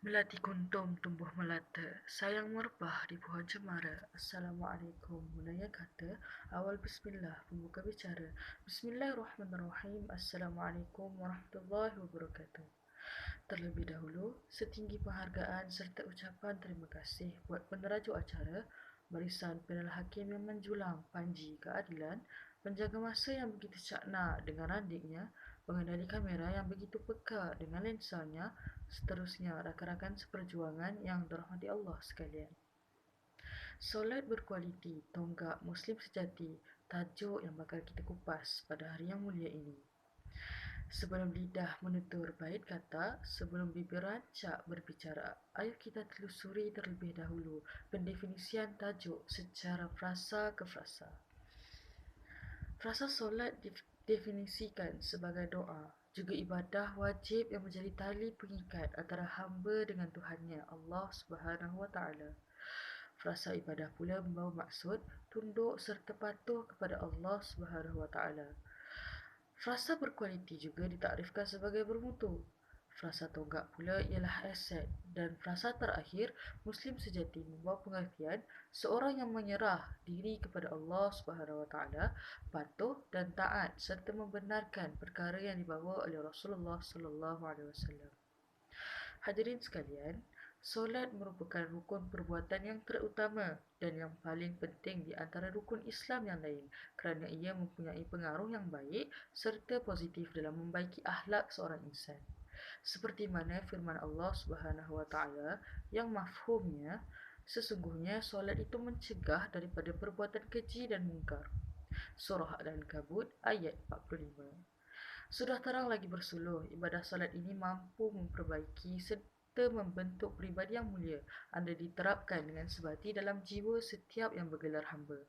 Melati kuntum tumbuh melata, sayang merebah di pohon cemara. Assalamualaikum. Mulanya kata, awal bismillah, pembuka bicara. Bismillahirrahmanirrahim. Assalamualaikum warahmatullahi wabarakatuh. Terlebih dahulu, setinggi penghargaan serta ucapan terima kasih buat penerajuk acara, barisan panel hakim yang menjulang panji keadilan, penjaga masa yang begitu cakna dengan randiknya, pengendali kamera yang begitu peka dengan lensanya, seterusnya rakan-rakan seperjuangan yang dirahmati Allah sekalian. Solat berkualiti, tonggak Muslim sejati, tajuk yang bakal kita kupas pada hari yang mulia ini. Sebelum lidah menutur bait kata, sebelum bibir rancak berbicara, ayo kita telusuri terlebih dahulu pendefinisian tajuk secara frasa ke frasa. Frasa solat didefinisikan sebagai doa, juga ibadah wajib yang menjadi tali pengikat antara hamba dengan Tuhannya, Allah Subhanahu Wa Taala. Frasa ibadah pula membawa maksud tunduk serta patuh kepada Allah Subhanahu Wa Taala. Frasa berkualiti juga ditakrifkan sebagai bermutu. Frasa tonggak pula ialah aset, dan frasa terakhir, Muslim sejati membawa pengertian seorang yang menyerah diri kepada Allah Subhanahu Wa Taala, patuh dan taat serta membenarkan perkara yang dibawa oleh Rasulullah Sallallahu Alaihi Wasallam. Hadirin sekalian, solat merupakan rukun perbuatan yang terutama dan yang paling penting di antara rukun Islam yang lain kerana ia mempunyai pengaruh yang baik serta positif dalam membaiki akhlak seorang insan. Seperti mana firman Allah Subhanahu Wa Taala yang mafhumnya, sesungguhnya solat itu mencegah daripada perbuatan keji dan mungkar. Surah Al-Ankabut ayat 45. Sudah terang lagi bersuluh, ibadah solat ini mampu memperbaiki serta membentuk peribadi yang mulia anda diterapkan dengan sebati dalam jiwa setiap yang bergelar hamba.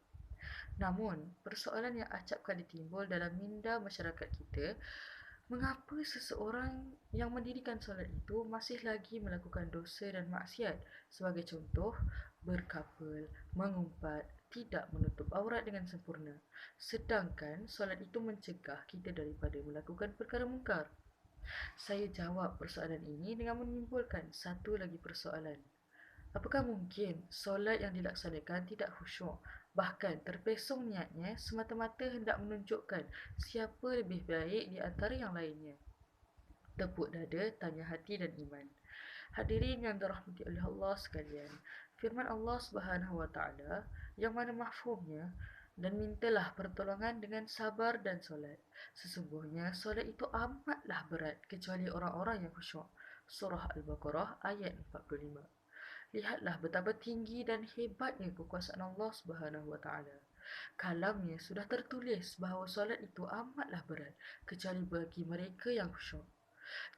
Namun, persoalan yang acap kali timbul dalam minda masyarakat kita, mengapa seseorang yang mendirikan solat itu masih lagi melakukan dosa dan maksiat? Sebagai contoh, berkapal, mengumpat, tidak menutup aurat dengan sempurna. Sedangkan solat itu mencegah kita daripada melakukan perkara mungkar. Saya jawab persoalan ini dengan menimbulkan satu lagi persoalan. Apakah mungkin solat yang dilaksanakan tidak khusyuk, bahkan terpesong niatnya semata-mata hendak menunjukkan siapa lebih baik di antara yang lainnya? Tepuk dada, tanya hati dan iman. Hadirin yang dirahmati oleh Allah sekalian, firman Allah Subhanahu Wa Taala yang mana mafhumnya, dan mintalah pertolongan dengan sabar dan solat. Sesungguhnya solat itu amatlah berat kecuali orang-orang yang khusyuk. Surah Al-Baqarah ayat 45. Lihatlah betapa tinggi dan hebatnya kekuasaan Allah Subhanahu Wa Taala. Kalamnya sudah tertulis bahawa solat itu amatlah berat kecuali bagi mereka yang khusyuk.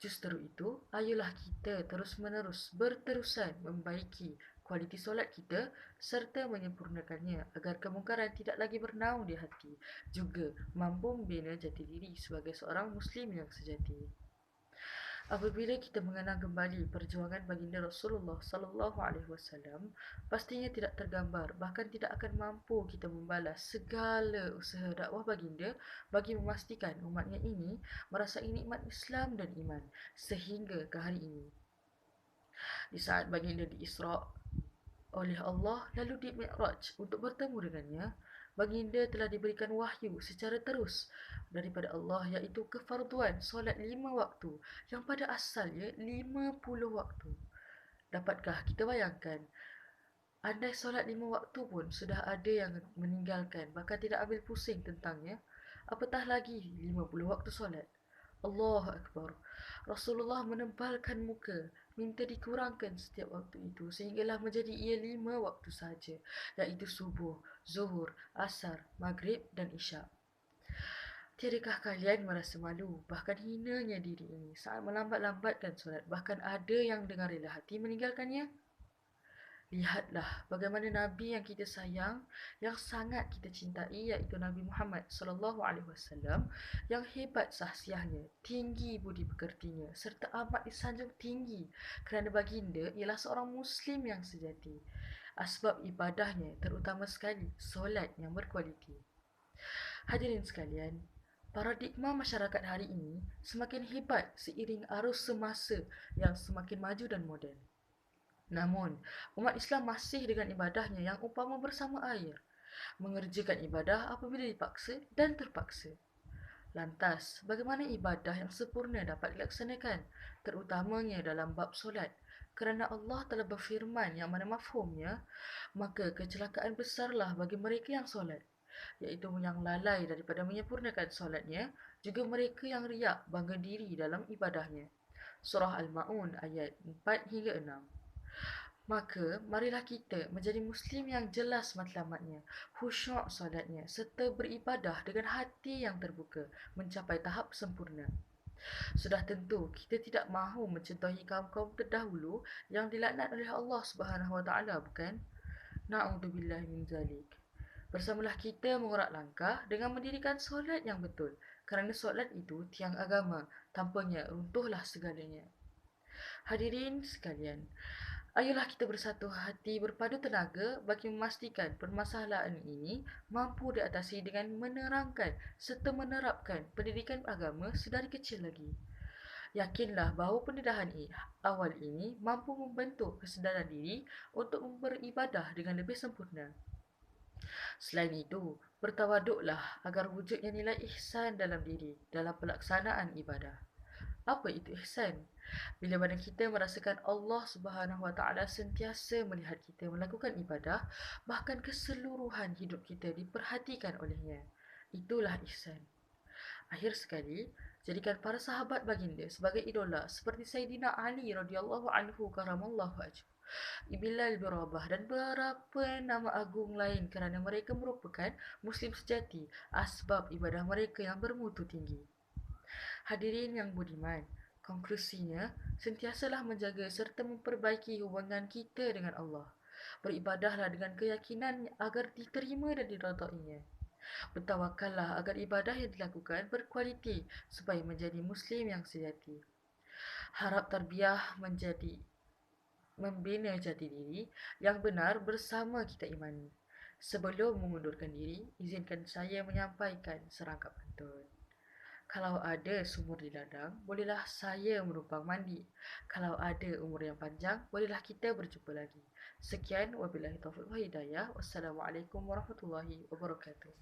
Justru itu, ayolah kita terus-menerus berterusan membaiki kualiti solat kita serta menyempurnakannya agar kemungkaran tidak lagi bernaung di hati, juga mampu membina jati diri sebagai seorang Muslim yang sejati. Apabila kita mengenang kembali perjuangan baginda Rasulullah sallallahu alaihi wasallam, pastinya tidak tergambar, bahkan tidak akan mampu kita membalas segala usaha dakwah baginda bagi memastikan umatnya ini merasai nikmat Islam dan iman sehingga ke hari ini. Di saat baginda diisra oleh Allah lalu di Mi'raj untuk bertemu dengannya, baginda telah diberikan wahyu secara terus daripada Allah, iaitu kefarduan solat 5 waktu yang pada asalnya 50 waktu. Dapatkah kita bayangkan, andai solat 5 waktu pun sudah ada yang meninggalkan bahkan tidak ambil pusing tentangnya, apatah lagi 50 waktu solat. Allahu Akbar. Rasulullah menebalkan muka, minta dikurangkan setiap waktu itu sehinggalah menjadi ia 5 waktu saja, iaitu subuh, zuhur, asar, maghrib dan isyak. Tiadakah kalian merasa malu, bahkan hinanya diri ini saat melambat-lambatkan solat, bahkan ada yang dengan rela hati meninggalkannya? Lihatlah bagaimana Nabi yang kita sayang, yang sangat kita cintai, iaitu Nabi Muhammad sallallahu alaihi wasallam, yang hebat sahsiahnya, tinggi budi pekertinya serta amat disanjung tinggi kerana baginda ialah seorang Muslim yang sejati. Asbab ibadahnya terutama sekali solat yang berkualiti. Hadirin sekalian, Paradigma masyarakat hari ini semakin hebat seiring arus semasa yang semakin maju dan moden. Namun, umat Islam masih dengan ibadahnya yang umpama bersama air, mengerjakan ibadah apabila dipaksa dan terpaksa. Lantas, bagaimana ibadah yang sempurna dapat dilaksanakan, terutamanya dalam bab solat? Kerana Allah telah berfirman yang mana mafhumnya, maka kecelakaan besarlah bagi mereka yang solat, iaitu yang lalai daripada menyempurnakan solatnya, juga mereka yang riak bangga diri dalam ibadahnya. Surah Al-Ma'un ayat 4 hingga 6. Maka, marilah kita menjadi Muslim yang jelas matlamatnya, khusyuk solatnya, serta beribadah dengan hati yang terbuka, mencapai tahap sempurna. Sudah tentu, kita tidak mahu mencontohi kaum-kaum terdahulu yang dilaknat oleh Allah Subhanahu Wa Taala, bukan? Na'udzubillah min zalik. Bersamalah kita mengurat langkah dengan mendirikan solat yang betul, kerana solat itu tiang agama, tanpanya runtuhlah segalanya. Hadirin sekalian, ayolah kita bersatu hati berpadu tenaga bagi memastikan permasalahan ini mampu diatasi dengan menerangkan serta menerapkan pendidikan agama sedari kecil lagi. Yakinlah bahawa pendedahan awal ini mampu membentuk kesedaran diri untuk beribadah dengan lebih sempurna. Selain itu, bertawaduklah agar wujudnya nilai ihsan dalam diri dalam pelaksanaan ibadah. Apa itu ihsan? Bila mana kita merasakan Allah Subhanahu Wa Taala sentiasa melihat kita melakukan ibadah, bahkan keseluruhan hidup kita diperhatikan olehnya. Itulah ihsan. Akhir sekali, jadikan para sahabat baginda sebagai idola seperti Sayyidina Ali radhiyallahu anhu karamallahu wajhahu, Bilal bin Rabah dan beberapa nama agung lain kerana mereka merupakan Muslim sejati, asbab ibadah mereka yang bermutu tinggi. Hadirin yang budiman, konklusinya, sentiasalah menjaga serta memperbaiki hubungan kita dengan Allah. Beribadahlah dengan keyakinan agar diterima dan diridainya. Bertawakallah agar ibadah yang dilakukan berkualiti supaya menjadi Muslim yang sejati. Harap tarbiyah menjadi membina jati diri yang benar bersama kita imani. Sebelum mengundurkan diri, izinkan saya menyampaikan serangkap pantun. Kalau ada sumur di ladang, bolehlah saya menumpang mandi. Kalau ada umur yang panjang, bolehlah kita berjumpa lagi. Sekian, wabillahi taufiq wa hidayah. Wassalamualaikum warahmatullahi wabarakatuh.